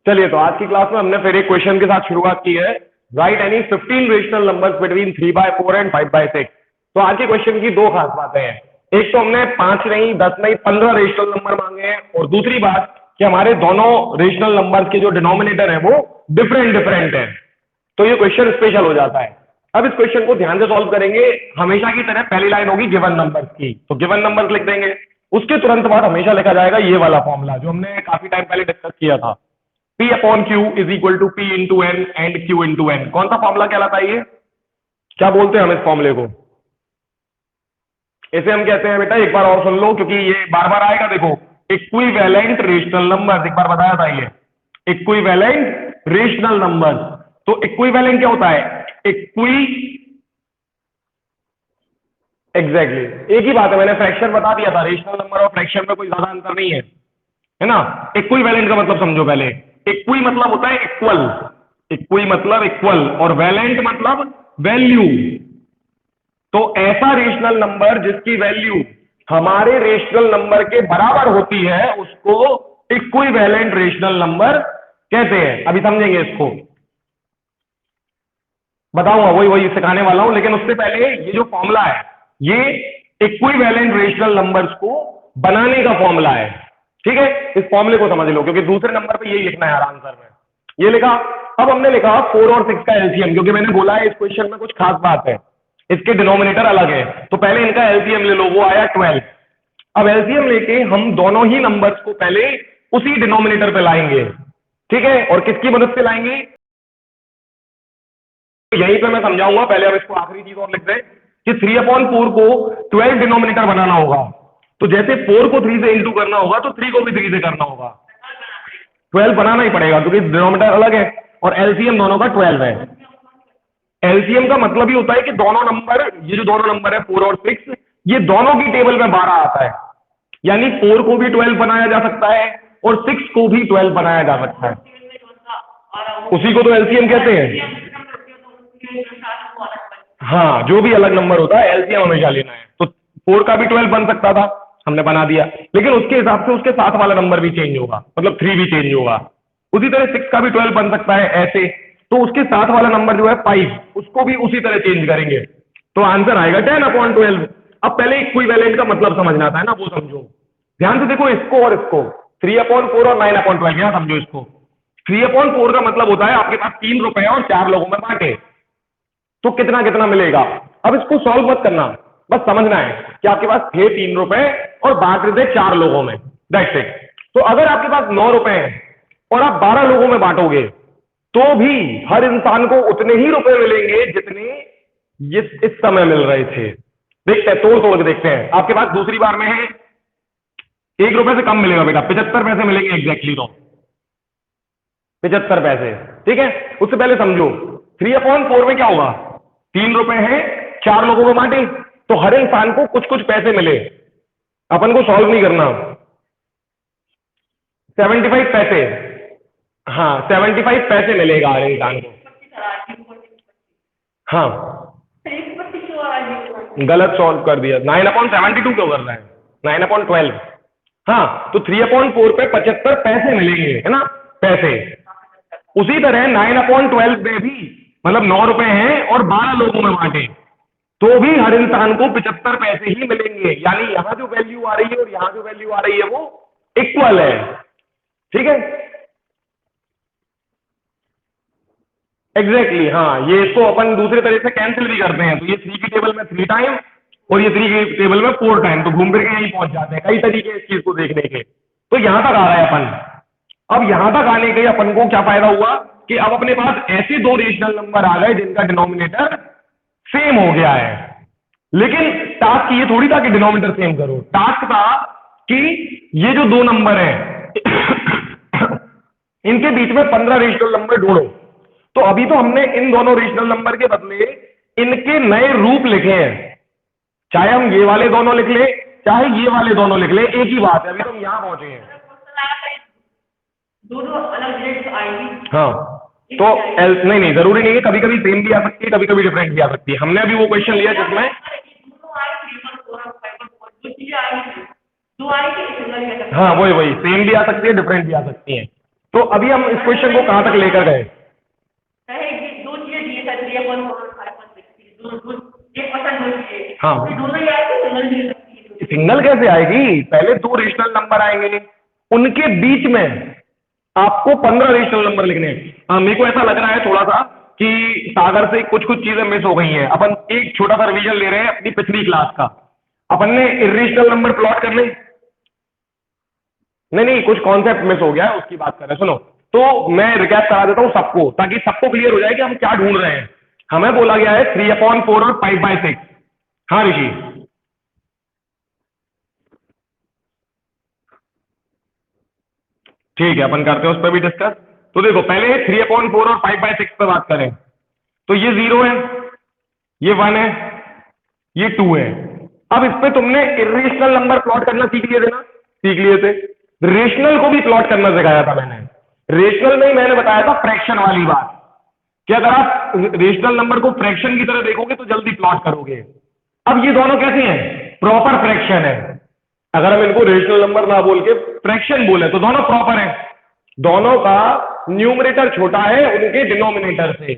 चलिए, तो आज की क्लास में हमने फिर एक क्वेश्चन के साथ शुरुआत की है। Right any 15 rational numbers between 3/4 and 5/6। तो आज के क्वेश्चन की दो खास बातें हैं। एक तो हमने 5 नहीं, 10 नहीं, 15 रेशनल नंबर मांगे हैं, और दूसरी बात कि हमारे दोनों रेशनल नंबर्स के जो डिनोमिनेटर है वो डिफरेंट डिफरेंट है। तो ये क्वेश्चन स्पेशल हो जाता है। अब इस क्वेश्चन को ध्यान से सॉल्व करेंगे। हमेशा की तरह पहली लाइन होगी गिवन नंबर्स की, तो गिवन नंबर्स लिख देंगे। उसके तुरंत बाद हमेशा लिखा जाएगा ये वाला फॉर्मूला जो हमने काफी टाइम पहले डिस्कस किया था, P upon Q is equal to P into n and Q into n. कौन सा फॉर्मूला कहलाता है ये? क्या बोलते हैं हम इस फॉर्मूले को? इसे हम कहते हैं बेटा, एक बार और सुन लो क्योंकि ये बार बार आएगा। देखो, इक्विवेलेंट रेशनल नंबर, एक बार बताया था ये, इक्विवेलेंट रेशनल नंबर। तो इक्विवेलेंट क्या होता है? एग्जैक्टली एक ही बात है, मैंने फ्रैक्शन बता दिया था। रेशनल नंबर और फ्रैक्शन में कोई ज्यादा अंतर नहीं है ना। इक्विवेलेंट का मतलब समझो पहले। इक्वी मतलब होता है इक्वल, इक्वी मतलब इक्वल, और वैलेंट मतलब वैल्यू। तो ऐसा रेशनल नंबर जिसकी वैल्यू हमारे रेशनल नंबर के बराबर होती है उसको इक्विवेलेंट रेशनल नंबर कहते हैं। अभी समझेंगे इसको, बताऊंगा, वही वही सिखाने वाला हूं। लेकिन उससे पहले ये जो फॉर्मूला है ये इक्विवेलेंट रेशनल नंबर्स को बनाने का फॉर्मूला है। ठीक है, इस फॉर्मूले को समझ लो क्योंकि दूसरे नंबर पे यही लिखना है यार आंसर में। ये लिखा। अब हमने लिखा 4 और 6 का एलसीएम, क्योंकि मैंने बोला है इस क्वेश्चन में कुछ खास बात है, इसके डिनोमिनेटर अलग है। तो पहले इनका एलसीएम ले लो, वो आया 12। अब एलसीएम लेके हम दोनों ही नंबर्स को पहले उसी डिनोमिनेटर पे लाएंगे। ठीक है, और किसकी मदद से लाएंगे यहीं पे मैं समझाऊंगा। पहले अब इसको आखिरी चीज और लिख दें कि 3/4 को 12 डिनोमिनेटर बनाना होगा। तो जैसे 4 को 3 से इंटू करना होगा तो 3 को भी 3 से करना होगा। 12 बनाना ही पड़ेगा क्योंकि डिनोमिनेटर अलग है और एलसीएम दोनों का 12 है। एलसीएम का मतलब ही होता है कि दोनों नंबर, ये जो दोनों नंबर है 4 और 6, ये दोनों की टेबल में 12 आता है। यानी 4 को भी 12 बनाया जा सकता है और 6 को भी 12 बनाया जा सकता है। उसी को तो एलसीएम कहते हैं। हाँ, जो भी अलग नंबर होता है एलसीएम हमेशा लेना है। तो 4 का भी 12 बन सकता था, हमने बना दिया, लेकिन उसके हिसाब से उसके साथ वाला नंबर भी चेंज होगा, मतलब 3 भी चेंज होगा। उसी तरह 6 का भी 12 बन सकता है ऐसे, तो उसके साथ वाला नंबर जो है 5, उसको भी उसी तरह चेंज करेंगे। तो आंसर आएगा 10/12। अब पहले इक्विवेलेंट का मतलब समझना था, है ना, वो समझो ध्यान से। देखो इसको और इसको, 3/4 और 9/12, यहां समझो इसको। 3/4 का मतलब होता है आपके पास 3 रुपए और 4 लोगों में बांटे, तो कितना कितना मिलेगा। अब इसको सॉल्व मत करना, बस समझना है कि आपके पास थे 3 रुपए और बांट रहे थे 4 लोगों में, दैट्स इट। तो अगर आपके पास 9 रुपए हैं और आप 12 लोगों में बांटोगे तो भी हर इंसान को उतने ही रुपए मिलेंगे जितने ये इस समय मिल रहे थे। देखते हैं, तोड़ तोड़ के देखते हैं। आपके पास दूसरी बार में है 1 रुपए से कम मिलेगा बेटा, 75 पैसे मिलेंगे एग्जैक्टली। तो 75 पैसे, ठीक है। उससे पहले समझो 3/4 में क्या होगा, 3 रुपए हैं, 4 लोगों को बांटे, तो हर इंसान को कुछ कुछ पैसे मिले। अपन को सॉल्व नहीं करना। 75 पैसे, हाँ 75 पैसे मिलेगा हर इंसान को। हाँ, गलत सॉल्व कर दिया। 9/72 क्यों कर रहा है? 9/12। हाँ, तो 3/4 पे 75 पैसे मिलेंगे, है ना, पैसे। उसी तरह 9/12 में भी, मतलब 9 रुपए हैं और 12 लोगों में बांटे, तो भी हर इंसान को 75 पैसे ही मिलेंगे। यानी यहां जो वैल्यू आ रही है और यहां जो वैल्यू आ रही है वो इक्वल है। ठीक है, एग्जैक्टली हाँ, ये इसको अपन दूसरे तरीके से कैंसिल भी करते हैं। तो ये 3 की टेबल में 3 टाइम और ये 3 की टेबल में 4 टाइम, तो घूम फिर के यहीं पहुंच जाते हैं। कई तरीके इस चीज को देखने के। तो यहां तक आ रहा है अपन। अब यहां तक आने के अपन को क्या फायदा हुआ कि अब अपने पास ऐसे दो रेशनल नंबर आ गए जिनका डिनोमिनेटर सेम हो गया है। लेकिन टास्क ये थोड़ी था कि डिनोमिनेटर सेम करो, टास्क था कि ये जो दो नंबर हैं इनके बीच में 15 रेशनल नंबर ढूंढो। तो अभी तो हमने इन दोनों रेशनल नंबर के बदले इनके नए रूप लिखे हैं। चाहे हम ये वाले दोनों लिख ले, चाहे ये वाले दोनों लिख ले, एक ही बात है। अभी तो हम यहां पहुंचे हैं। दोनों अलग डेट्स आएंगी। हाँ, तो नहीं नहीं, जरूरी नहीं है, कभी कभी सेम भी आ सकती है, कभी कभी डिफरेंट भी आ सकती है। हमने अभी वो क्वेश्चन लिया जिसमें हाँ वही वही सेम भी आ सकती है, डिफरेंट भी आ सकती है। तो अभी हम इस क्वेश्चन को कहां तक लेकर गए? दो चीजें दिए थे 3/5 हाँ, दोनों ही आए थे, सिंगल कैसे आएगी? पहले दो रेशनल नंबर आएंगे, उनके बीच में आपको 15 रेशनल नंबर लिखने हैं। मेरे को ऐसा लग रहा है थोड़ा सा कि सागर से कुछ कुछ चीजें मिस हो गई हैं। अपन एक छोटा सा रिवीजन ले रहे हैं अपनी पिछली क्लास का। अपन ने इर्रेशनल नंबर प्लॉट करने, नहीं कुछ कॉन्सेप्ट मिस हो गया है, उसकी बात कर रहे हैं। सुनो, तो मैं रिकैप करा देता हूं सबको, ताकि सबको क्लियर हो जाए कि हम क्या ढूंढ रहे हैं। हमें बोला गया है 3/4 और 5/6। हाँ ऋषि, ठीक है, अपन करते हैं उस पर भी डिस्कस। तो देखो, पहले 3/4 और 5/6 पे बात करें, तो ये 0 है, ये 1 है, ये 2 है। अब इस पे तुमने इर्रेशनल नंबर प्लॉट करना सीख लिए थे ना? सीख लिए थे। रेशनल को भी प्लॉट करना सिखाया था मैंने। रेशनल में ही मैंने बताया था फ्रैक्शन वाली बात, कि अगर आप रेशनल नंबर को फ्रैक्शन की तरह देखोगे तो जल्दी प्लॉट करोगे। अब ये दोनों कैसे हैं? प्रॉपर फ्रैक्शन है। अगर हम इनको रेशनल नंबर ना बोल के फ्रैक्शन बोले तो दोनों प्रॉपर है। दोनों का न्यूमरेटर छोटा है उनके डिनोमिनेटर से।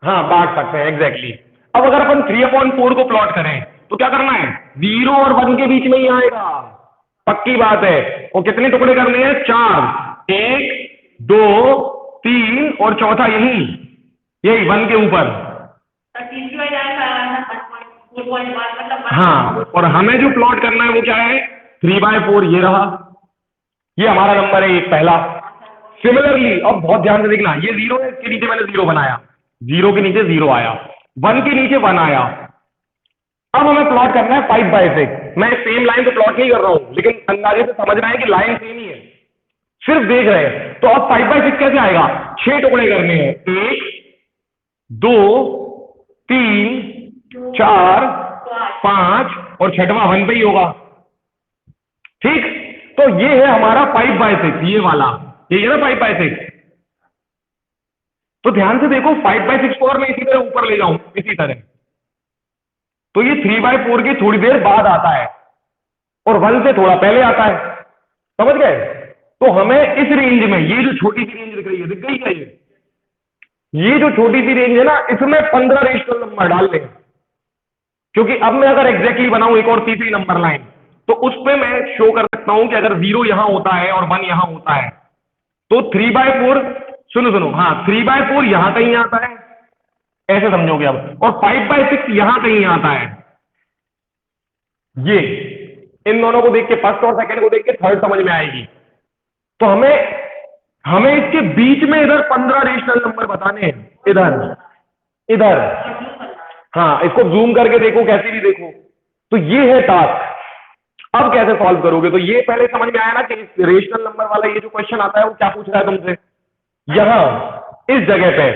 हाँ, बांट सकते हैं, एग्जैक्टली। अब अगर अपन 3/4 को प्लॉट करें तो क्या करना है? 0 और 1 के बीच में ही आएगा, पक्की बात है। और कितने टुकड़े करने हैं? 4, 1, 2, 3 और चौथा यही यही 1 के ऊपर। हाँ, और हमें जो प्लॉट करना है वो क्या है? 3/4, ये रहा, ये हमारा नंबर है एक पहला। सिमिलरली, अब बहुत ध्यान से देखना, ये 0 है, इसके नीचे मैंने 0 बनाया, 0 के नीचे 0 आया, 1 के नीचे 1 आया। अब हमें प्लॉट करना है 5/6। मैं सेम लाइन तो प्लॉट नहीं कर रहा हूं, लेकिन अंदाजे से समझ रहे हैं कि लाइन सेम ही है, सिर्फ देख रहे हैं। तो अब 5/6 कैसे आएगा? 6 टुकड़े करने हैं, 1, 2, 3, 4, 5 और छठवां 1 पे ही होगा। ठीक, तो ये है हमारा 5/6, ये वाला, ये है ना 5/6। तो ध्यान से देखो, 5/6 को और मैं इसी तरह ऊपर ले जाऊं, इसी तरह, तो ये 3/4 की थोड़ी देर बाद आता है और 1 से थोड़ा पहले आता है। समझ गए? तो हमें इस रेंज में, ये जो छोटी सी रेंज दिख रही है, दिख गई क्या? ये जो छोटी सी रेंज है ना, इसमें 15 रेशनल नंबर डाल लें। क्योंकि अब मैं अगर एग्जैक्टली बनाऊं एक और तीसरी नंबर लाइन, तो उस पर मैं शो कर सकता हूं कि अगर 0 यहां होता है और 1 यहां होता है तो 3/4, सुनो सुनो, हाँ, 3/4 यहां कहीं आता है, ऐसे समझोगे अब, और 5/6 यहां कहीं आता है। ये इन दोनों को देख के, फर्स्ट और सेकंड को देख के थर्ड समझ में आएगी। तो हमें हमें इसके बीच में इधर 15 रेशनल नंबर बताने हैं, इधर इधर। हाँ, इसको जूम करके देखो, कैसे भी देखो। तो ये है टास्क। अब कैसे सॉल्व करोगे? तो ये पहले समझ में आया ना कि रेशनल नंबर वाला ये जो क्वेश्चन आता है वो क्या पूछ रहा है तुमसे, यहां इस जगह पे।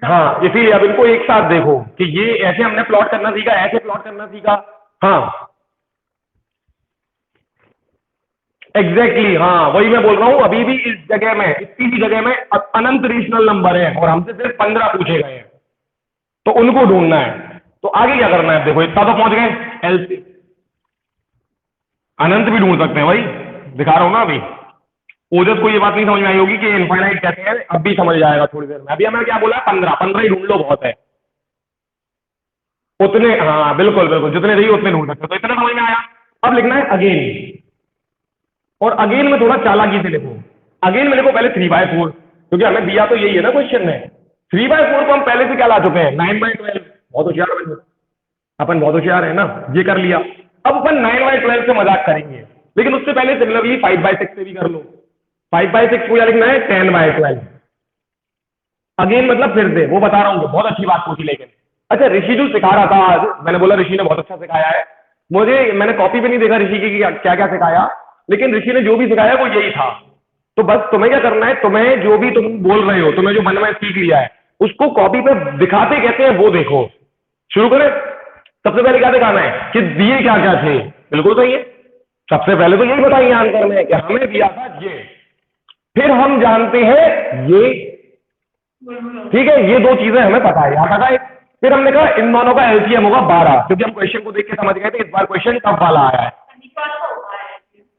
हाँ, इसीलिए अब इनको एक साथ देखो कि ये ऐसे हमने प्लॉट करना सीखा, ऐसे प्लॉट करना सीखा। हाँ, एग्जैक्टली, हाँ, वही मैं बोल रहा हूं। अभी भी इस जगह में, इतनी ही जगह में अनंत रेशनल नंबर है और हमसे सिर्फ 15 पूछे गए हैं, तो उनको ढूंढना है। तो आगे क्या करना है? देखो, इतना तो पहुंच गए। एलसी अनंत भी ढूंढ सकते हैं भाई, दिखा रहा हूं ना अभी। ओजस को ये बात नहीं समझ में आई होगी कि इनफाइनाइट कैसे है, अब भी समझ जाएगा थोड़ी देर में। अभी हमें क्या बोला है? 15 ही ढूंढ लो, बहुत है उतने। हाँ, बिल्कुल बिल्कुल, जितने चाहिए उतने ढूंढ सकते हो। तो इतना समझ में आया। अब लिखना है अगेन, और अगेन में थोड़ा चालाकी से लिखो। अगेन में लिखो पहले 3/4, क्योंकि हमें दिया तो यही है ना क्वेश्चन में। 3/4 को हम पहले से क्या ला चुके हैं? 9/12। बहुत होशियार बन, अपन बहुत होशियार है ना, ये कर लिया। अब अपन 9/12 से मजाक करेंगे, लेकिन उससे पहले सिमिलरली 5/6 से भी कर लो। 5/6 को क्या लिखना है? 10/12। अगेन मतलब फिर से, वो बता रहा हूँ, बहुत अच्छी बात पूछी। लेकिन अच्छा, ऋषि जो सिखा रहा था आज, मैंने बोला ऋषि ने बहुत अच्छा सिखाया है मुझे। मैंने कॉपी पे नहीं देखा ऋषि की क्या क्या सिखाया, लेकिन ऋषि ने जो भी सिखाया वो यही था। तो बस तुम्हें क्या करना है, तुम्हें जो भी तुम बोल रहे हो, तुम्हें जो मन में सीख लिया है, उसको कॉपी पे दिखाते कहते हैं वो देखो। शुरू करें। सबसे पहले क्या दिखाना है कि दिए क्या क्या थे? बिल्कुल सही है, सबसे पहले तो यही बताइए आंसर में कि हमें दिया था ये, फिर हम जानते हैं ये। ठीक है, ये दो चीजें हमें पता है, याद आता है। फिर हमने कहा इन दोनों का एलसीएम होगा 12, क्योंकि हम क्वेश्चन को देख के समझ गए थे इस बार क्वेश्चन टफ वाला आया है।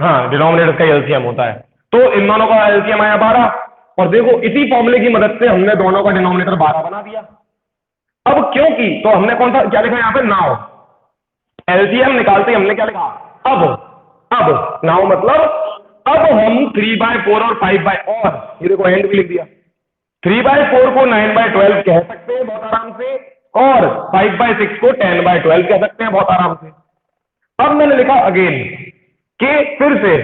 हाँ, डिनोमिनेटर का एलसीएम होता है। तो इन दोनों का एलसीएम आया 12, और देखो इसी फॉर्मूले की मदद से हमने दोनों का डिनोमिनेटर 12 बना दिया। अब क्योंकि तो हमने कौन सा क्या लिखा यहाँ पे, नाउ। एलसीएम निकालते ही हमने क्या लिखा, अब नाउ मतलब अब हम 3/4 और 5/, और ये देखो एंड भी लिख दिया। 3/4 को 9/12 कह सकते हैं बहुत आराम से, और 5/6 को 10/12 कह सकते हैं बहुत आराम से। अब मैंने लिखा अगेन कि फिर से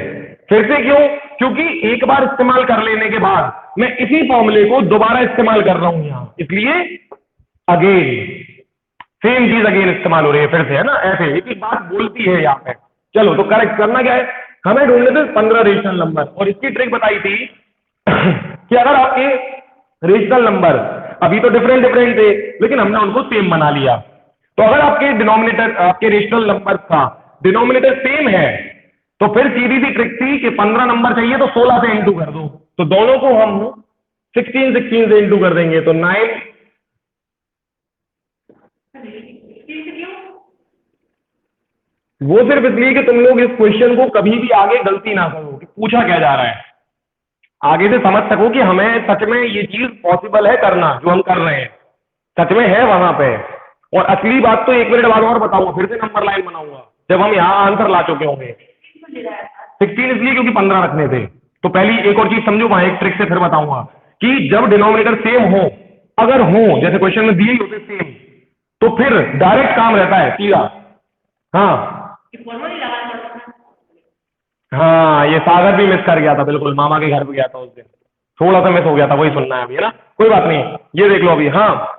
क्यों, क्योंकि एक बार इस्तेमाल कर लेने के बाद मैं इसी फॉर्मूले को दोबारा इस्तेमाल कर रहा हूं यहां, इसलिए अगेन सेम चीज अगेन इस्तेमाल हो रही है फिर से, है ना। ऐसे एक एक बात बोलती है यहाँ पे। चलो तो करेक्ट करना क्या है, हमें ढूंढने थे 15 रेशनल नंबर, और इसकी ट्रिक बताई थी कि अगर आपके रेशनल नंबर अभी तो डिफरेंट डिफरेंट थे, लेकिन हमने उनको सेम बना लिया। तो अगर आपके डिनोमिनेटर, आपके रेशनल नंबर का डिनोमिनेटर सेम है, तो फिर सीधी सी ट्रिक थी कि 15 नंबर चाहिए तो 16 से इंटू कर दो। तो दोनों को हम 16 से इंटू कर देंगे, तो 9। वो सिर्फ इसलिए कि तुम लोग इस क्वेश्चन को कभी भी आगे गलती ना करो कि पूछा क्या जा रहा है, आगे से समझ सको कि हमें सच में ये चीज पॉसिबल है करना, जो हम कर रहे हैं सच में है वहां पे। और असली बात तो 1 मिनट बाद और बताऊंगा, फिर से नंबर लाइन बनाऊंगा जब हम यहाँ आंसर ला चुके होंगे। 16 इसलिए क्योंकि 15 रखने थे। तो पहली एक और चीज समझो, वहां एक ट्रिक से फिर बताऊंगा कि जब डिनोमिनेटर सेम हो, अगर हो जैसे क्वेश्चन में दिए ही होते सेम, तो फिर डायरेक्ट काम रहता है सीधा। हाँ हाँ, ये सागर भी मिस कर गया था, बिल्कुल मामा के घर पे गया था उस दिन, थोड़ा सा मिस हो गया था, वही सुनना है अभी, है ना, कोई बात नहीं। ये देख लो अभी। हाँ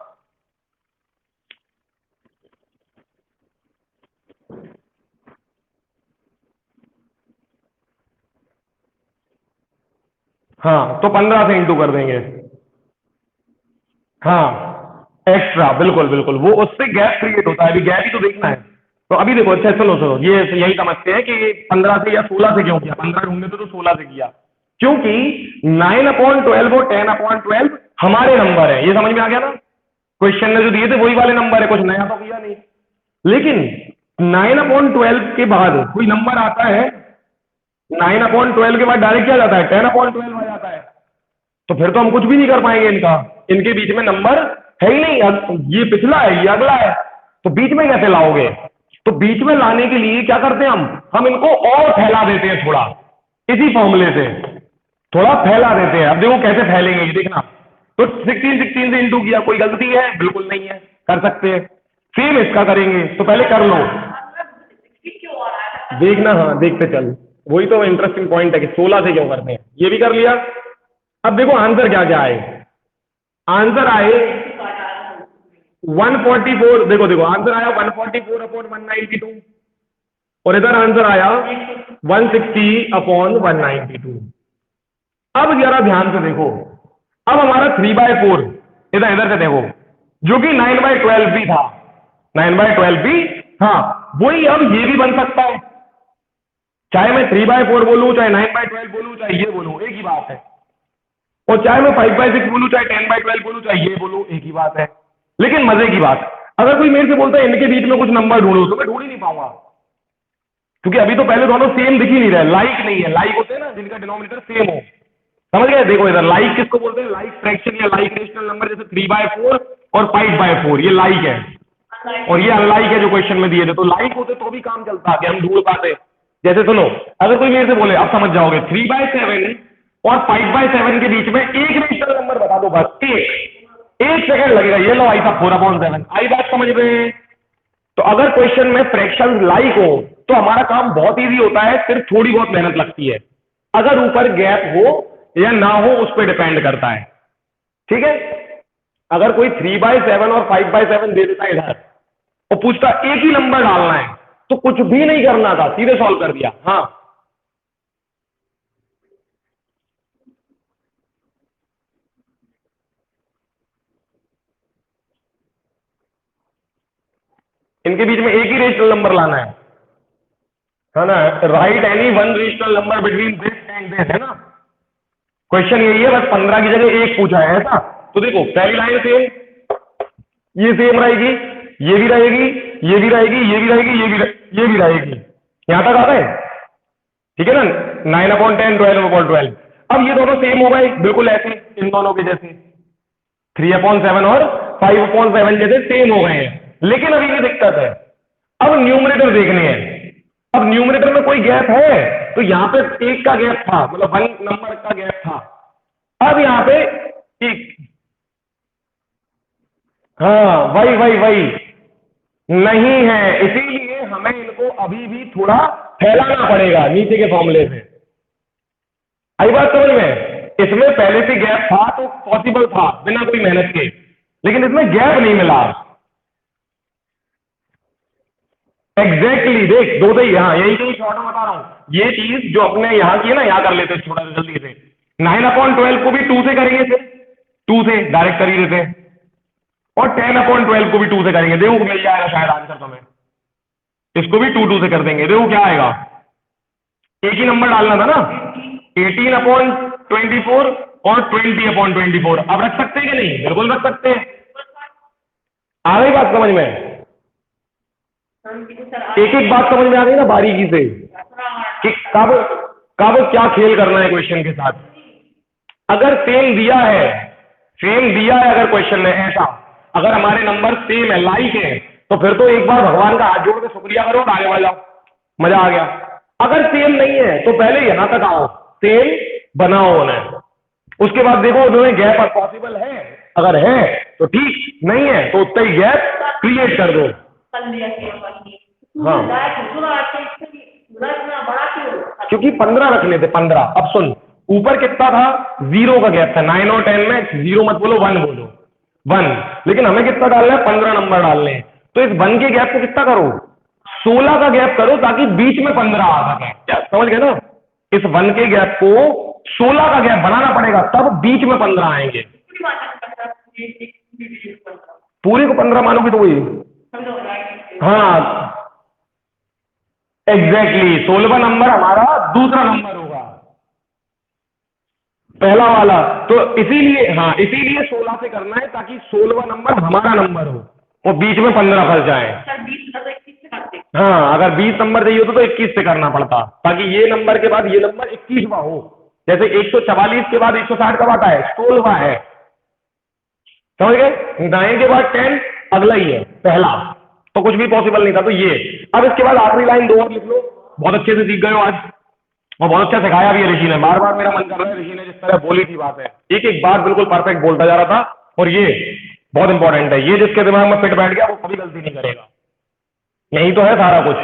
हाँ, तो 15 से इंटू कर देंगे। हाँ, एक्स्ट्रा, बिल्कुल बिल्कुल, वो उससे गैप क्रिएट होता है, अभी गैप ही तो देखना है। तो अभी देखो, अच्छा सुनो सुनो, ये यही समझते हैं कि 15 से या 16 से क्यों किया, 15 ढूंढने तो 16 से किया, क्योंकि 9/12 और 10/12 हमारे नंबर है, ये समझ में आ गया ना। क्वेश्चन में जो दिए थे वही वाले नंबर है, कुछ नया तो किया नहीं। लेकिन 9/12 के बाद कोई नंबर आता है, 9/12 के बाद डायरेक्ट क्या जाता है, 10/12 आ जाता है। तो फिर तो हम कुछ भी नहीं कर पाएंगे इनका, इनके बीच में नंबर है ही नहीं, ये पिछला है ये अगला है, तो बीच में कैसे लाओगे। तो बीच में लाने के लिए क्या करते हैं हम इनको और फैला देते हैं थोड़ा, इसी फॉर्मूले से थोड़ा फैला देते हैं। अब देखो कैसे फैलेंगे ये देखना। तो 16 से इंटू किया, कोई गलती है, बिल्कुल नहीं है, कर सकते हैं। सेम इसका करेंगे, तो पहले कर लो देखना। हाँ देखते चल, वही तो इंटरेस्टिंग पॉइंट है कि 16 से क्यों करते हैं। ये भी कर लिया। अब देखो आंसर क्या क्या आए, आंसर आए 144, देखो देखो आंसर आया 144/192, और इधर आंसर आया 160/192। अब जरा ध्यान से देखो, अब हमारा 3/4 इधर इधर से देखो, जो कि 9/12 भी था, 9/12 भी, हाँ वही अब ये भी बन सकता है, चाहे मैं 3/4 बोलूं, चाहे 9/12 बोलूं, चाहे ये बोलूं, एक ही बात है। और चाहे मैं 5/6 बोलूं, चाहे 10/12 बोलूं, चाहे ये बोलूं, एक ही बात है। लेकिन मजे की बात, अगर कोई मेरे से बोलता है इनके बीच में कुछ नंबर ढूंढो, तो मैं ढूंढ ही नहीं पाऊंगा, क्योंकि अभी तो पहले दोनों सेम दिख ही नहीं रहे, लाइक नहीं है। लाइक होते हैं ना जिनका डिनोमिनेटर सेम हो, समझ गए। देखो इधर लाइक किसको बोलते हैं, लाइक फ्रैक्शन या लाइक रेशनल नंबर, जैसे 3/4 और 5/4, ये लाइक है, और ये अनलाइक है जो क्वेश्चन में दिए थे। तो लाइक होते तो भी काम चलता कि हम ढूंढ पाते। जैसे सुनो, अगर कोई मेरे से बोले, आप समझ जाओगे, 3/7 और 5/7 के बीच में एक रेशनल नंबर बता दो, बस एक सेकंड लगेगा, ये लो आई था 4/7, आई बात समझ रहे हैं। तो अगर क्वेश्चन में फ्रैक्शन लाइक हो तो हमारा काम बहुत इजी होता है, सिर्फ थोड़ी बहुत मेहनत लगती है। अगर ऊपर गैप हो या ना हो उस पर डिपेंड करता है, ठीक है। अगर कोई 3/7 और 5/7 दे देता है इधर और पूछता एक ही नंबर डालना है, तो कुछ भी नहीं करना था, सीधे सॉल्व कर दिया। हाँ इनके बीच में एक ही रेशनल नंबर लाना है ना। Right any one rational number between this and this, है ना। क्वेश्चन यही है, बस 15 की जगह एक पूछा है ऐसा। तो देखो पहली लाइन सेम, ये सेम रहेगी, ये भी रहेगी, ये भी रहेगी, ये भी रहेगी, ये भी रहेगी, यहां तक आ गए, ठीक है ना, 9/10, 12/12। अब ये दोनों सेम हो गए बिल्कुल ऐसे, इन दोनों के जैसे 3/7 और 5/7 जैसे सेम हो गए हैं। लेकिन अभी ये दिक्कत है, अब न्यूमरेटर देखने हैं। अब न्यूमरेटर में कोई गैप है, तो यहाँ पे एक का गैप था, मतलब 1 नंबर का गैप था। अब यहाँ पे एक, हाँ वही वही वही नहीं है, इसीलिए हमें इनको अभी भी थोड़ा फैलाना पड़ेगा नीचे के फॉर्मूले से। आई बात समझ में? इसमें पहले से गैप था तो पॉसिबल था बिना कोई मेहनत के, लेकिन इसमें गैप नहीं मिला। एग्जैक्टली देख, दो तो हाँ यही कहीं शॉर्ट में बता रहा हूं, ये चीज जो अपने यहाँ की है ना, यहाँ कर लेते छोटा सा जल्दी से। 9/12 को भी 2 से करेंगे, थे 2 से डायरेक्ट कर ही देते, और 10/12 को भी 2 से करेंगे, देखो मिल जाएगा शायद आंसर तुम्हें। इसको भी 2 से कर देंगे, देखो क्या आएगा। एक ही नंबर डालना था ना, 18/24 और 20/24। अब रख सकते हैं कि नहीं? बिल्कुल रख सकते हैं। आ गई बात समझ में? एक एक बात समझ में आ गई ना बारीकी से कि कब कब क्या खेल करना है क्वेश्चन के साथ। अगर सेम दिया है, अगर क्वेश्चन में ऐसा, अगर हमारे नंबर सेम है, लाइक है, तो फिर तो एक बार भगवान का हाथ जोड़ के शुक्रिया करो, आगे बढ़ जाओ, मजा आ गया। अगर सेम नहीं है तो पहले यहां तक आओ, सेम बनाओ उन्हें, उसके बाद देखो उन्होंने गैप पॉसिबल है, अगर है तो ठीक, नहीं है तो उतना ही गैप क्रिएट कर दो। हाँ क्योंकि 15 रखने थे, 15। अब सुन, ऊपर कितना था? 0 का गैप था, 9 और 10 में 0 मत बोलो, 1 बोलो, 1। लेकिन हमें कितना डालना है? 15 नंबर डालने हैं, तो इस 1 के गैप को कितना करो? 16 का गैप करो, ताकि बीच में 15 आ सके। क्या समझ गए ना? इस 1 के गैप को 16 का गैप बनाना पड़ेगा, तब बीच में 15 आएंगे। पूरे को 15 मानोगे तो वही, हाँ एग्जैक्टली 16वां नंबर हमारा दूसरा नंबर होगा, पहला वाला। तो इसीलिए, हाँ इसीलिए 16 से करना है, ताकि 16वां नंबर हमारा नंबर हो और बीच में 15 फंस जाए। हाँ अगर 20 नंबर चाहिए होता तो 21 से करना पड़ता, ताकि ये नंबर के बाद ये नंबर 21वां हो। जैसे 144 के बाद 160 कब आता है? 16वां है, समझ गए? 9 के बाद 10 अगला ही है, पहला, तो कुछ भी पॉसिबल नहीं था। तो ये, अब इसके बाद आखिरी लाइन 2 और लिख लो। बहुत अच्छे से सीख गए हो आज, और बहुत अच्छा सिखाया भी है ऋषि ने। बार बार मेरा मन कर रहा है, ऋषि ने जिस तरह बोली थी बात है, एक एक बात बिल्कुल परफेक्ट बोलता जा रहा था। और ये बहुत इंपॉर्टेंट है, ये जिसके दिमाग में फिट बैठ गया वो कभी गलती नहीं करेगा। यही तो है सारा कुछ,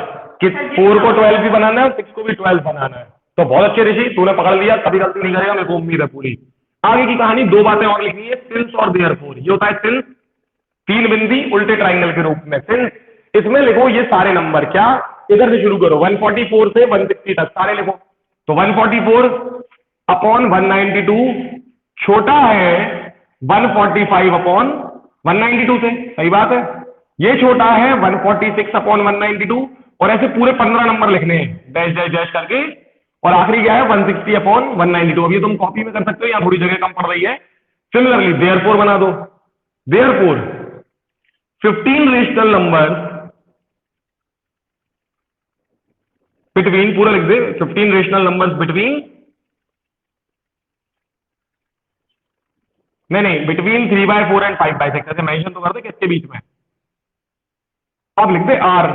कि 4 को 12 भी बनाना है, 6 को भी 12 बनाना है। तो बहुत अच्छे ऋषि, तूने पकड़ लिया, कभी गलती नहीं करेगा, मेरे को उम्मीद है पूरी। आगे की कहानी 2 बातें और लिखनी है, सिंस और देयरफॉर। ये होता है सिंस, 3 बिंदी उल्टे ट्राइंगल के रूप में। सिंस, इसमें लिखो ये सारे नंबर, क्या? इधर से शुरू करो, 144 से 160 तक सारे लिखो। तो 144/192 छोटा है 145/192 से, सही बात है। ये छोटा है 146/192, और ऐसे पूरे 15 नंबर लिखने हैं, डैश डैश डैश करके। और आखिरी क्या है? 160/192। अब ये तुम कॉपी में कर सकते हो, या थोड़ी जगह कम पड़ रही है। सिमिलरली देयरफॉर बना दो। देयरफॉर 15 रेशनल नंबर बिटवीन, पूरा लिख दे, 15 रेशनल नंबर्स बिटवीन, नहीं बिटवीन 3/4 एंड 5/6, ऐसे मेंशन तो कर दे किसके बीच में। अब लिख दे आर।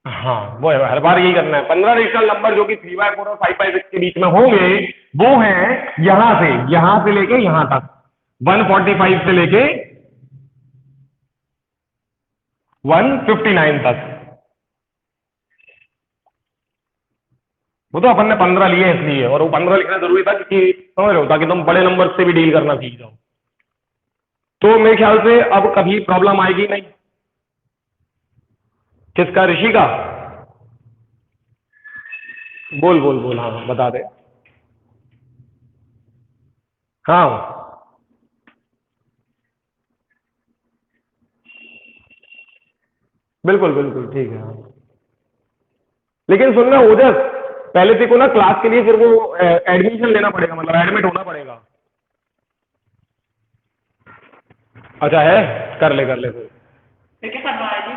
हाँ वो है, हर बार यही करना है। 15 रेशनल नंबर जो कि 3/4 और 5/6 के बीच में होंगे, वो है यहां से लेके यहां तक, 145 से लेके 159 तक। वो तो अपन ने 15 लिए इसलिए, और वो 15 लिखना जरूरी था, क्योंकि समझ रहे हो, ताकि तुम बड़े नंबर से भी डील करना सीख जाओ। तो मेरे ख्याल से अब कभी प्रॉब्लम आएगी नहीं। किसका? ऋषि का? बोल बोल बोल, हाँ बता दे। हाँ बिल्कुल बिल्कुल ठीक है, हाँ। लेकिन सुनना ओजस, पहले तेरे को ना क्लास के लिए फिर वो एडमिशन लेना पड़ेगा, मतलब एडमिट होना पड़ेगा। अच्छा है, कर ले फिर। फिर क्या करना है जी?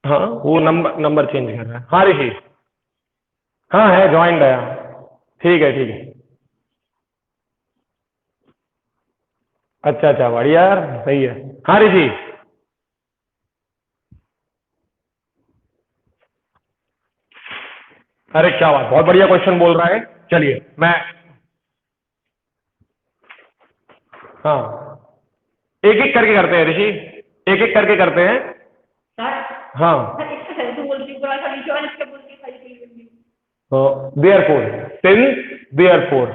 हाँ वो नंबर चेंज कर रहा है, हाँ ऋषि। हाँ है, ज्वाइंट है। ठीक है ठीक है। अच्छा अच्छा, बढ़िया यार, सही है। हाँ ऋषि। अरे क्या बात, बहुत बढ़िया क्वेश्चन बोल रहा है। चलिए मैं, हाँ एक एक करके करते हैं ऋषि, एक एक करके करते हैं। सर हाँ, सर इसका हेल्थ बोलती हूँ, बड़ा सा नीचे वाला इसका बोलती है, खाली खाली बोलती हूँ। तो देयरफॉर, सिंस देयरफॉर,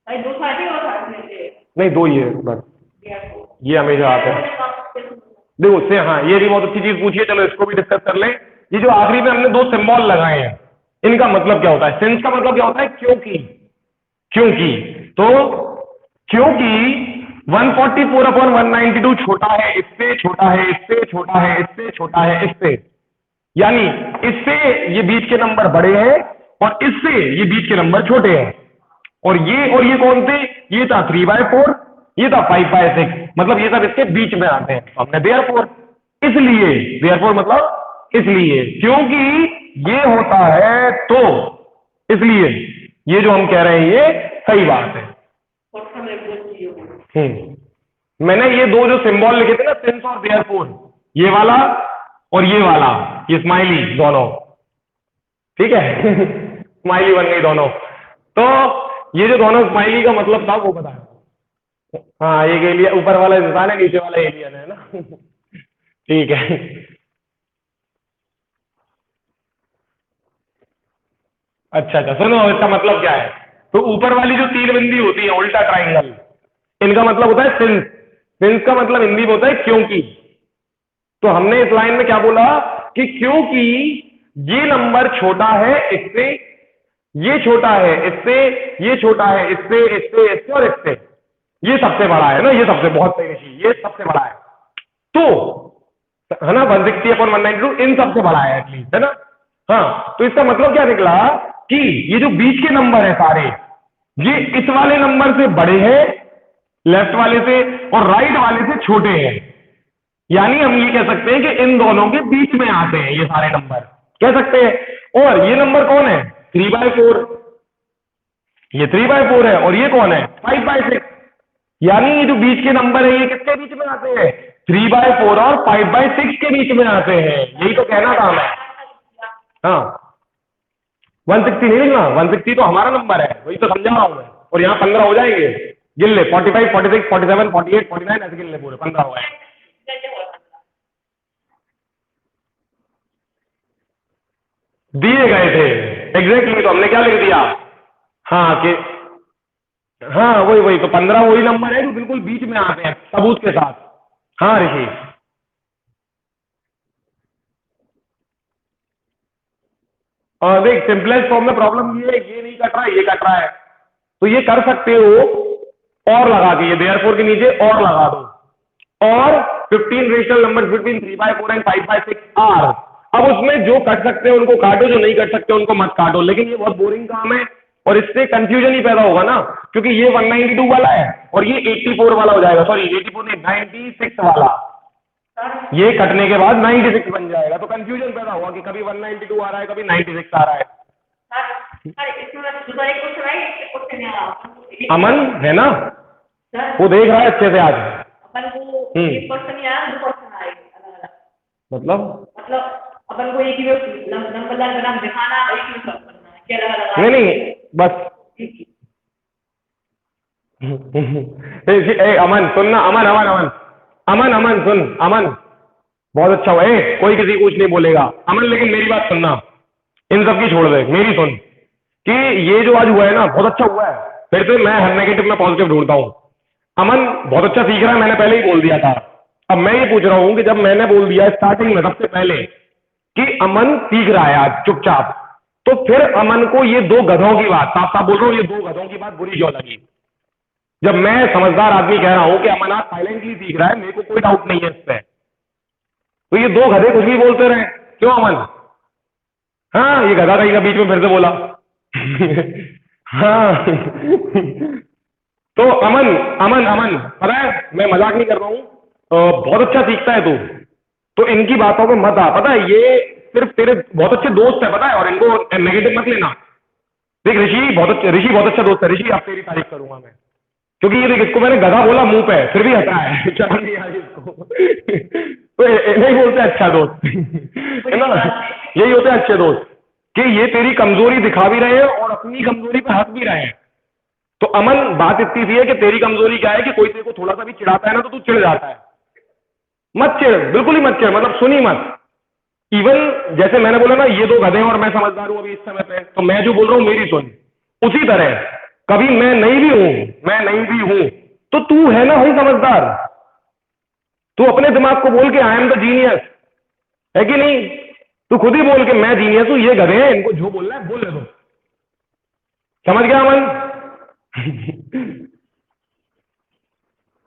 भाई दो साथी और साथ में से नहीं दो ही है बस, देखो ये हमेशा आते हैं। देखो उससे, हाँ ये भी बहुत अच्छी चीज पूछी है, चलो इसको भी डिस्कस कर लें। ये जो आखिरी में हमने दो सिंबल लगाए हैं, इनका मतलब क्या होता है? सिंस का मतलब क्या होता है? क्योंकि। क्योंकि, तो क्योंकि 144 अपॉन 192 छोटा है इससे, छोटा है इससे, छोटा है इससे, छोटा है इससे, यानी इससे ये बीच के नंबर बड़े हैं और इससे ये बीच के नंबर छोटे हैं। और ये कौन थे? ये था 3/4, ये था 5/6, मतलब ये सब इसके बीच में आते हैं। तो हमने देयरफॉर, इसलिए, देयरफॉर मतलब इसलिए, क्योंकि ये होता है तो, इसलिए ये जो हम कह रहे हैं ये सही बात है। मैंने ये दो जो सिंबल लिखे थे ना, सिंस और देयरफॉर, ये वाला और ये वाला, ये स्माइली दोनों, ठीक है स्माइली बन गई दोनों। तो ये जो दोनों स्माइली का मतलब था वो बताया। हाँ, एक एलियन, ऊपर वाला इंसान है, नीचे वाला एलियन है ना ठीक है। अच्छा अच्छा, सुनो इसका मतलब क्या है। तो ऊपर वाली जो तीन बिंदी होती है, उल्टा ट्राइंगल, इनका मतलब होता है सिंस। सिंस का मतलब हिंदी में होता है क्योंकि। तो हमने इस लाइन में क्या बोला कि क्योंकि ये नंबर छोटा है इससे, ये छोटा है इससे, ये छोटा है इससे, इससे, इससे और इससे, ये सबसे बड़ा है ना, ये सबसे बहुत सही ऋषि, ये सबसे बड़ा है। तो है ना, 160 अपॉन 192 इन सबसे बड़ा है एटलीस्ट, है ना। हाँ, तो इसका मतलब क्या निकला कि ये जो बीच के नंबर है सारे, ये इस वाले नंबर से बड़े हैं, लेफ्ट वाले से, और राइट वाले से छोटे हैं। यानी हम ये कह सकते हैं कि इन दोनों के बीच में आते हैं ये सारे नंबर, कह सकते हैं। और ये नंबर कौन है? 3/4, ये 3/4 है, और ये कौन है? 5/6। यानी ये जो बीच के नंबर है ये किसके बीच में आते हैं? 3/4 और 5/6 के बीच में आते हैं, यही तो कहना था हमें। हाँ, 160 नहीं लिखना, 160 तो हमारा नंबर है, वही तो समझा रहा हूं मैं। और यहाँ 15 हो जाएंगे, गिन ले, 45, 46, 47, 48, 49, ऐसे गिन ले, पूरे 15 हो गए। दिए गए थे एग्जैक्टली, तो हमने क्या लिख दिया? हाँ कि, हाँ वही वही, तो 15 वही नंबर है जो बिल्कुल बीच में आते हैं सबूत के साथ। हाँ ऋषि। और देख, सिंपलेस्ट फॉर्म में प्रॉब्लम ये नहीं कट रहा है, ये कट रहा है, तो ये कर सकते हो और लगा के, ये देयरफॉर के नीचे और लगा दो, और 15 rational number between 3/4 and 5/6 are. अब उसमें जो कट सकते हैं उनको काटो, जो नहीं कट सकते उनको मत काटो, लेकिन ये बहुत बोरिंग काम है और इससे कंफ्यूजन ही पैदा होगा ना, क्योंकि ये 192 वाला है और ये 84 वाला हो जाएगा, सॉरी 84 नहीं, 96 वाला, ये कटने के बाद 96 बन जाएगा, तो कंफ्यूजन पैदा हुआ कि कभी 192 आ रहा है, कभी 96 आ रहा है। अमन है ना, वो देख रहा है अच्छे से आज। अपन को एक क्वेश्चन ही आया, 2 क्वेश्चन आए अलग अलग, मतलब अपन को एक ही नंबर बना दिखाना, एक ही सॉल्व करना है, क्या अलग अलग? नहीं नहीं, बस अमन सुनना, अमन अमन अमन अमन अमन सुन, अमन बहुत अच्छा हुआ है, कोई किसी को कुछ नहीं बोलेगा अमन, लेकिन मेरी बात सुनना, इन सब की छोड़ दे, मेरी सुन, कि ये जो आज हुआ है ना बहुत अच्छा हुआ है, फिर से मैं हर नेगेटिव में पॉजिटिव ढूंढता हूँ। अमन बहुत अच्छा सीख रहा है, मैंने पहले ही बोल दिया था। अब मैं ये पूछ रहा हूं कि जब मैंने बोल दिया स्टार्टिंग में सबसे पहले कि अमन सीख रहा है आज चुपचाप, तो फिर अमन को ये दो गधों की बात, साफ साफ बोल रहा हूं, ये दो गधों की बात बुरी क्यों लगी? जब मैं समझदार आदमी कह रहा हूं कि अमन आज साइलेंटली सीख रहा है, मेरे को कोई डाउट नहीं है इस पर, तो ये दो गधे कुछ भी बोलते रहे क्यों अमन? हाँ, ये गधा कहीं का बीच में फिर से बोला हाँ तो अमन अमन अमन, पता है मैं मजाक नहीं कर रहा हूं, बहुत अच्छा सीखता है तू, तो इनकी बातों में मत आ, पता है ये सिर्फ तेरे बहुत अच्छे दोस्त है, पता है, और इनको नेगेटिव मत लेना, देख ऋषि बहुत अच्छा दोस्त है। ऋषि अब तेरी तारीफ करूंगा मैं, क्योंकि ये देख इसको मैंने गधा बोला मुंह पे, फिर भी हटा है, चल नहीं आई इसको। तो नहीं बोलते अच्छा दोस्त, है ना, यही होते हैं अच्छे दोस्त, कि ये तेरी कमजोरी दिखा भी रहे हैं और अपनी कमजोरी पे हंस भी रहे हैं। तो अमन, बात इतनी सी है कि तेरी कमजोरी क्या है कि कोई तेरे को थोड़ा सा भी चिढ़ाता है ना तो तू चिढ़ जाता है। मत चिढ़, बिल्कुल ही मत चिढ़, मतलब सुनी मत। इवन जैसे मैंने बोला ना ये दो गधे और मैं समझदार हूं अभी इस समय पे, तो मैं जो बोल रहा हूं मेरी सुन। उसी तरह कभी मैं नहीं भी हूं, मैं नहीं भी हूं, तो तू है ना भाई समझदार। तू अपने दिमाग को बोल के आई एम द जीनियस, है कि नहीं? तू खुद ही बोल के मैं जीनियस हूं, ये गधे हैं, इनको जो बोलना है बोल ले दो। समझ गया अमन?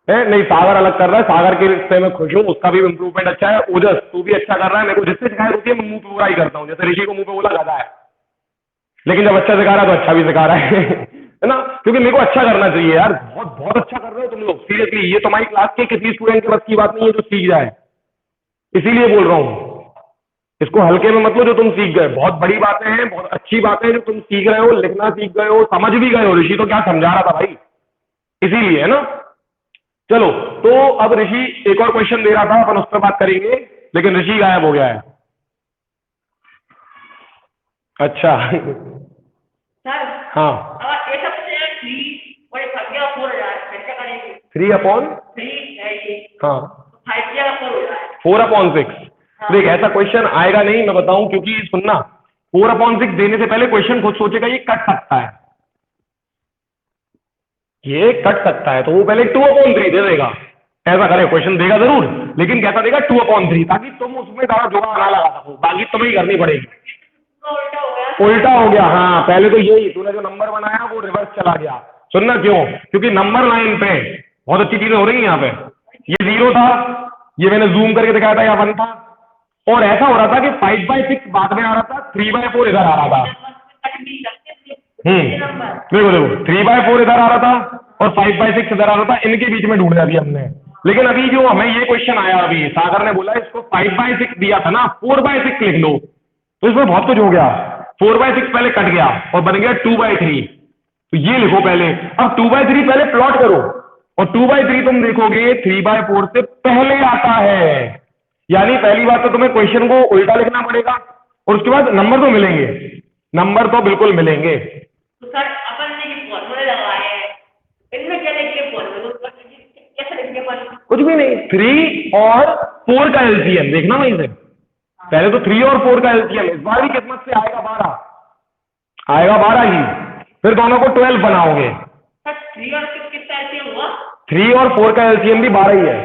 नहीं, सागर अलग कर रहा है, सागर के रिश्ते में खुश हूं, उसका भी इंप्रूवमेंट अच्छा है। ओजस तू भी अच्छा कर रहा है, मेरे को जिससे शिकायत होती है मैं मुंह पे बुराई करता हूं, जैसे ऋषि को मुंह पे बोला गधा है, लेकिन जब अच्छा सिखा रहा है तो अच्छा भी सिखा रहा है। है ना, क्योंकि मेरे को अच्छा करना चाहिए यार। बहुत बहुत अच्छा कर रहे हो तुम लोग, सीरियसली। ये तुम्हारी क्लास के किसी स्टूडेंट के बस की बात नहीं है जो सीख जाए, इसीलिए बोल रहा हूं। इसको हल्के में मतलब जो तुम सीख गए, बहुत बड़ी बातें हैं, बहुत अच्छी बातें हैं जो तुम सीख रहे हो, लिखना सीख गए हो, समझ भी गए हो। ऋषि तो क्या समझा रहा था भाई, इसीलिए, है ना। चलो, तो अब ऋषि एक और क्वेश्चन दे रहा था, अपन उस पर बात करेंगे, लेकिन ऋषि गायब हो गया है। अच्छा। सर हाँ, अब ये सबसे 3 और 4 कैसे करेंगे? 3/3 है ये, हाँ, 5 या 4 हो रहा है। 4/6। हाँ। देख ऐसा क्वेश्चन आएगा नहीं, मैं बताऊं, क्योंकि सुनना, 4/6 देने से पहले क्वेश्चन खुद सोचेगा ये कट सकता है, ये कट सकता है, तो वो पहले 2/3 दे देगा। ऐसा करे, क्वेश्चन देगा जरूर, लेकिन कैसा देगा 2/3, ताकि तुम उसमें ज्यादा जुगाड़ ना लगा सको, बाकी तुम्हें ही करनी पड़ेगी। तो उल्टा हो गया। उल्टा हो गया, हाँ। पहले तो यही तूने जो नंबर बनाया वो रिवर्स चला गया। सुनना क्यों? क्योंकि नंबर लाइन पे बहुत अच्छी चीजें हो रही हैं यहाँ पे। ये 0 था, ये मैंने जूम करके दिखाया था, यहाँ 1 था, और ऐसा हो रहा था कि 5/6 बाद में आ रहा था, 3/4 इधर आ रहा था। देखो देखो, 3/4 इधर आ रहा था और 5/6 इधर आ रहा था, इनके बीच में ढूंढ दिया हमने। लेकिन अभी जो हमें ये क्वेश्चन आया, अभी सागर ने बोला इसको 5/6 दिया था ना, 4/6 लिख लो, तो इसमें बहुत कुछ हो गया। 4/6 पहले कट गया और बन गया 2/3, तो ये लिखो पहले। अब 2/3 पहले प्लॉट करो, और 2/3 तुम देखोगे 3/4 से पहले आता है, यानी पहली बात तो तुम्हें क्वेश्चन को उल्टा लिखना पड़ेगा, और उसके बाद नंबर तो मिलेंगे, नंबर तो बिल्कुल मिलेंगे। तो सर अपन ने ये फॉर्मूले लगाए हैं, इनमें क्या लिखेंगे? फॉर्मूले कैसे लिखेंगे अपन? कुछ भी नहीं, 3 और 4 का एलसीएम देखना वहीं से। पहले तो 3 और 4 का एलसीएम, इस बार भी किस्मत से आएगा 12, आएगा 12 ही, फिर दोनों को 12 बनाओगे। सर 3 और 6 कितना एलसीएम हुआ? 3 और 4 का एलसीएम भी 12 ही है,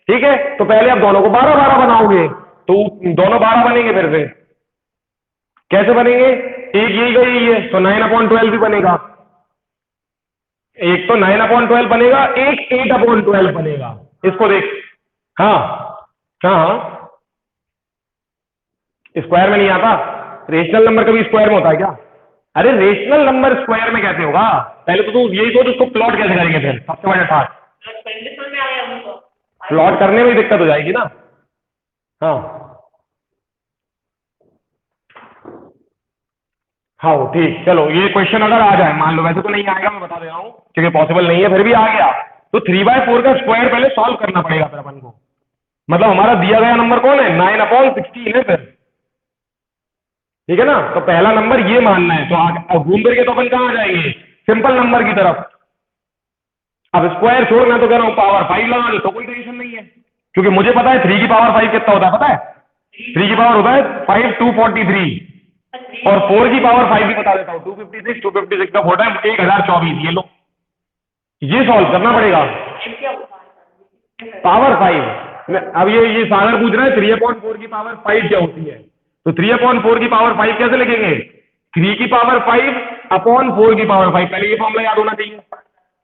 ठीक है। तो पहले आप दोनों को 12-12 बनाओगे, तो दोनों 12 बनेंगे। फिर से कैसे बनेंगे? एक यही गई है तो 9/12 भी बनेगा, एक तो 9/12 बनेगा, एक 8/12 बनेगा। इसको देख, हाँ हाँ, स्क्वायर में नहीं आता। रेशनल नंबर कभी स्क्वायर में होता है क्या? अरे रेशनल नंबर स्क्वायर में कैसे होगा? पहले तो तू यही सोच उसको प्लॉट कैसे करेंगे, फिर सबसे बड़ा टास्क। कंडीशन में आ गया हमको। प्लॉट करने में ही दिक्कत हो जाएगी ना। हाँ हाँ, ठीक, चलो ये क्वेश्चन अगर आ जाए, मान लो, वैसे तो नहीं आएगा, मैं बता दे रहा हूँ, क्योंकि पॉसिबल नहीं है, फिर भी आ गया तो 3/4 का स्क्वायर पहले सॉल्व करना पड़ेगा फिर अपन को। मतलब हमारा दिया गया नंबर कौन है? 9/16 है फिर, ठीक है ना। तो पहला नंबर ये मानना है, तो अब घूम फिर के तो अपन कहाँ जाएंगे? सिंपल नंबर की तरफ। अब स्क्वायर छोड़, मैं तो कह रहा हूँ पावर 5 लगा लो, तो कोई टेंशन नहीं है, क्योंकि मुझे पता है 3 की पावर 5 कितना होता है, पता है? 3 की पावर होता है 5, 243, और 4 की पावर 5 भी बता देता हूँ, 256, 256 का होता है 1024। ये लो, ये सॉल्व करना पड़ेगा, पावर 5। अब ये सागर पूछ रहा है 3/4 की पावर 5 क्या होती है, तो 3/4 की पावर 5 कैसे लिखेंगे? 3 की पावर 5/4 की पावर 5, पहले ये फॉर्मूला याद होना चाहिए,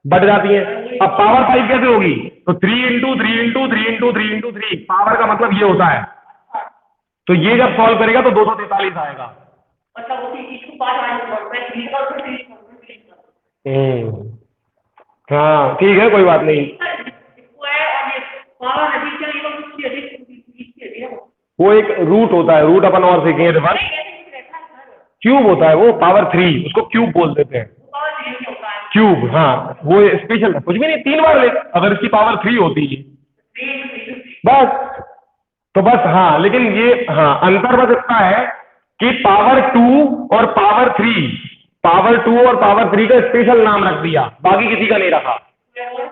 बढ़ जाती है। अब पावर 5 कैसे होगी? तो 3 into 3 into 3 into 3 into 3, power का मतलब ये होता है। तो ये जब सॉल्व करेगा तो 243 आएगा। हाँ ठीक है, कोई बात नहीं। वो एक रूट होता है, रूट अपन और सीखेंगे रिवर्स। क्यूब होता है वो, पावर 3, उसको क्यूब बोल देते हैं। पावर 3 नहीं होता है। क्यूब, हाँ वो स्पेशल है, कुछ भी नहीं, 3 बार ले, अगर इसकी पावर 3 होती है 3 बस, तो बस हाँ, लेकिन ये हाँ अंतर बस इतना है कि पावर 2 और पावर 3, पावर 2 और पावर 3 का स्पेशल नाम रख दिया, बाकी किसी का नहीं रखा।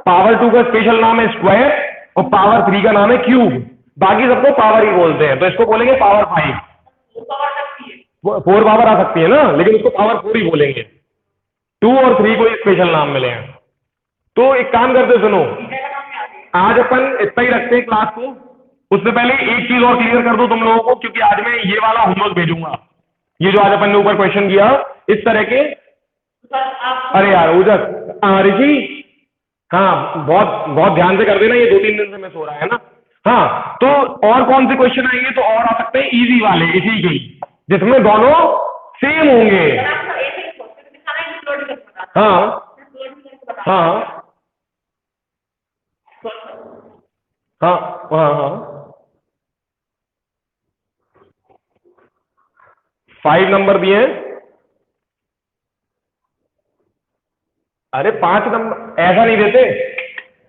पावर 2 का स्पेशल नाम है स्क्वायर और पावर 3 का नाम है क्यूब, बाकी सबको पावर ही बोलते हैं, तो इसको बोलेंगे पावर 5। पावर सकती है, 4 पावर आ सकती है ना, लेकिन उसको पावर 4 ही बोलेंगे, 2 और 3 को स्पेशल नाम मिले हैं। तो एक काम करते सुनो, आज अपन इतना ही रखते हैं क्लास को। उससे पहले एक चीज और क्लियर कर दो तुम लोगों को, क्योंकि आज मैं ये वाला होमवर्क भेजूंगा, ये जो आज अपन ने ऊपर क्वेश्चन किया इस तरह के। अरे यार उजक, ऋषि, हाँ बहुत बहुत ध्यान से कर देना, ये 2-3 दिन से मैं सो रहा है ना। हाँ तो और कौन से क्वेश्चन आएंगे, तो और आ सकते हैं इजी वाले, इसी के जिसमें दोनों सेम होंगे। हाँ हाँ हाँ हाँ हाँ 5 नंबर दिए हैं। अरे 5 नंबर ऐसा नहीं देते,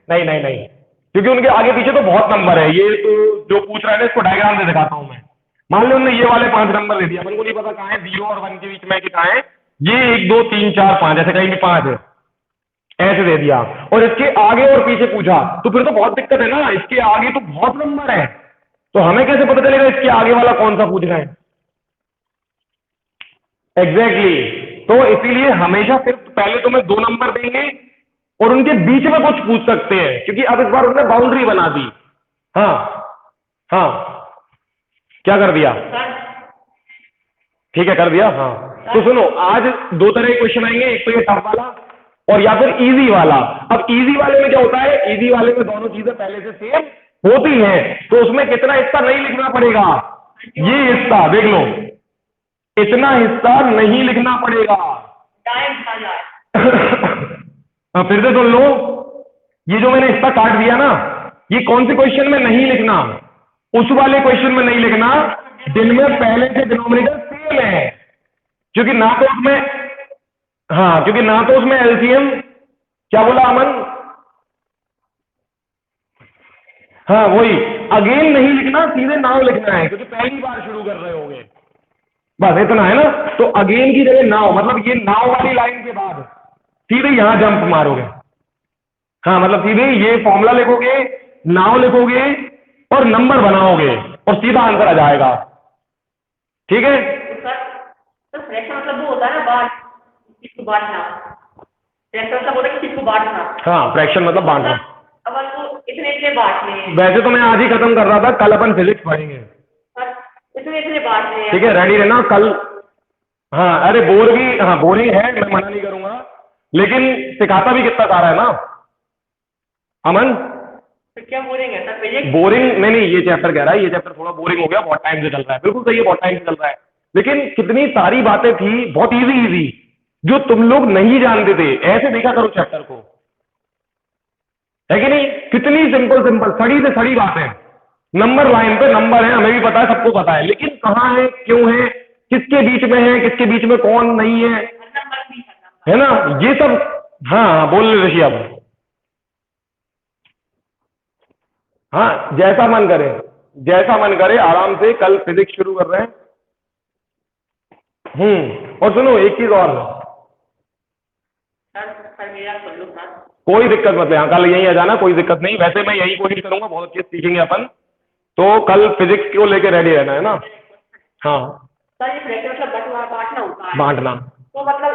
नहीं नहीं नहीं, क्योंकि उनके आगे पीछे तो बहुत नंबर है। ये तो जो पूछ रहा है ना, इसको डायग्राम से दिखाता हूं मैं। मान लो उन्होंने ये वाले 5 नंबर दे दिया, अपन को नहीं पता कहाँ है 0 और 1 के बीच में कि कहाँ है, ये 1 2 3 4 5, ऐसे कहीं भी 5 है, ऐसे दे दिया, और इसके आगे और पीछे पूछा, तो फिर तो बहुत दिक्कत है ना, इसके आगे तो बहुत नंबर है, तो हमें कैसे पता चलेगा इसके आगे वाला कौन सा पूछ रहे हैं। एग्जैक्टली तो इसीलिए हमेशा सिर्फ पहले तो मैं 2 नंबर देंगे और उनके बीच में कुछ पूछ सकते हैं, क्योंकि अब इस बार उन्होंने बाउंड्री बना दी। हाँ हाँ क्या कर दिया, ठीक है कर दिया। हाँ तो सुनो, आज 2 तरह के क्वेश्चन आएंगे, एक तो ये टफ वाला और या फिर इजी वाला। अब इजी वाले में क्या होता है, इजी वाले में दोनों चीजें पहले से सेम होती हैं, तो उसमें कितना हिस्सा नहीं लिखना पड़ेगा, ये हिस्सा देख लो, इतना हिस्सा नहीं लिखना पड़ेगा। फिर से सुन लो, ये जो मैंने हिस्सा काट दिया ना, ये कौन से क्वेश्चन में नहीं लिखना, उस वाले क्वेश्चन में नहीं लिखना जिनमें पहले से डिनोमिनेटर सेम है, क्योंकि ना तो उसमें, हाँ क्योंकि ना तो उसमें एलसीएम, क्या बोला अमन, हाँ वही, अगेन नहीं लिखना, सीधे नाउ लिखना है, क्योंकि पहली बार शुरू कर रहे होगे, बस इतना है ना। तो अगेन की जगह नाउ, मतलब ये नाउ वाली लाइन के बाद सीधे यहां जंप मारोगे, हाँ मतलब सीधे ये फॉर्मूला लिखोगे, नाउ लिखोगे और नंबर बनाओगे और सीधा आंसर आ जाएगा, ठीक है। तो फ्रैक्शन मतलब वो होता है ना, बांट, इसको बांटना, फ्रैक्शन मतलब होता है कि इसको बांटना। हाँ फ्रैक्शन मतलब बांटना। अपन को इतने इतने बांटने, वैसे तो मैं आज ही खत्म कर रहा था, कल अपन फिजिक्स पढ़ेंगे, इतने इतने बांटने, ठीक है रेडी रहना कल। हाँ अरे बोर भी, हाँ बोरिंग है, मैं मना नहीं करूंगा, लेकिन सिखाता भी कितना सारा है ना अमन। तो क्या बोरिंग है सर, फिजिक्स बोरिंग नहीं, ये चैप्टर कह रहा है, ये चैप्टर थोड़ा बोरिंग हो गया, बहुत टाइम से चल रहा है, बिल्कुल सही है, बहुत टाइम से चल रहा है, लेकिन कितनी सारी बातें थी बहुत इजी इजी जो तुम लोग नहीं जानते थे, ऐसे देखा करो चैप्टर को, है कि नहीं, कितनी सिंपल सिंपल सड़ी से सड़ी बातें, नंबर लाइन पे नंबर है, हमें भी पता है, सबको पता है, लेकिन कहाँ है, क्यों है, किसके बीच में है, किसके बीच में कौन नहीं है ना, ये सब। हाँ बोल रहे ऋषि अब, हाँ जैसा मन करे, जैसा मन करे, आराम से कल फिजिक्स शुरू कर रहे हैं। और सुनो एक चीज और, कोई दिक्कत मत है, कल यहीं आ जाना, कोई दिक्कत नहीं, वैसे मैं यही कोशिश करूंगा, बहुत अच्छी सीखेंगे अपन, तो कल फिजिक्स को लेके रेडी रहना है ना। हाँ सर ये फ्रैक्शन मतलब बांटना होता है, बांटना, तो मतलब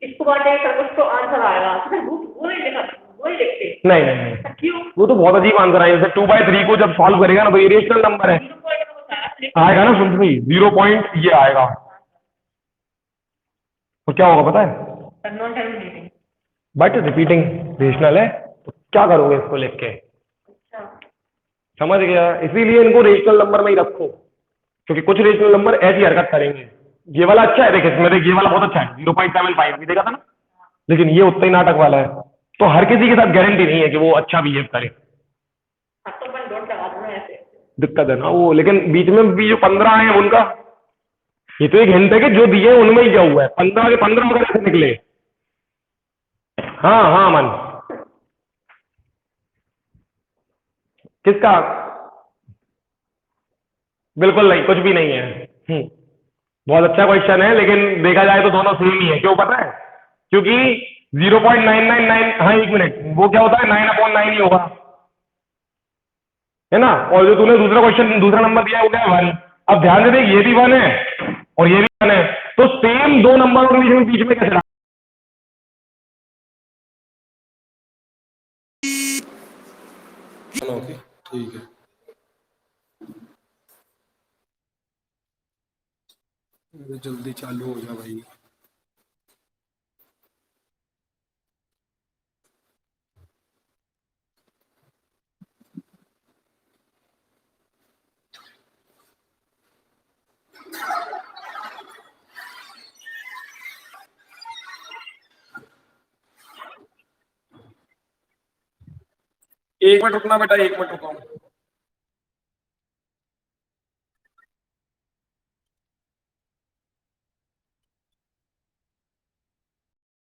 इसको बांटेंगे सर कुछ तो आंसर आएगा, तो वो नहीं लिखा, वो ही लिखते, नहीं नहीं नहीं, क्यों, वो तो बहुत अजीब आंसर है, जैसे 2/3 को जब सॉल्व करेगा ना, तो ये रेशनल नंबर है, आएगा ना, सुन भाई 0 पॉइंट ये आएगा, तो क्या होगा पता है, non terminating, but repeating rational है, तो क्या करोगे इसको लिख के, समझ गया, इसीलिए इनको रेशनल नंबर में ही रखो, क्योंकि कुछ रेशनल नंबर ऐसी हरकत करेंगे। ये वाला अच्छा है, देखे इसमें देख, ये वाला बहुत अच्छा है 0.75 अभी देखा था ना, लेकिन ये उतना ही नाटक वाला है, तो हर किसी के साथ गारंटी नहीं है कि वो अच्छा बिहेव करे, दिक्कत है ना वो, लेकिन बीच में भी जो 15 आए हैं उनका ये तो एक हिंट है कि जो दिए हैं उनमें ही क्या हुआ है, 15 के 15 अगर ऐसे निकले। हाँ हाँ मन, किसका? बिल्कुल नहीं, कुछ भी नहीं है। बहुत अच्छा क्वेश्चन है, लेकिन देखा जाए तो दोनों सेम ही है। क्यों पता है? क्योंकि 0.999, हाँ एक मिनट, वो क्या होता है, 9/9 ही होगा, है ना। और जो तूने दूसरा क्वेश्चन, दूसरा नंबर दिया है वो क्या है, 1। अब ध्यान दे, देख ये भी 1 है और ये भी 1 है, तो सेम दो नंबरों के बीच में कैसे रहा? ओके ठीक है। अरे जल्दी चालू हो जा भाई। एक मिनट रुकना बेटा, एक मिनट रुको।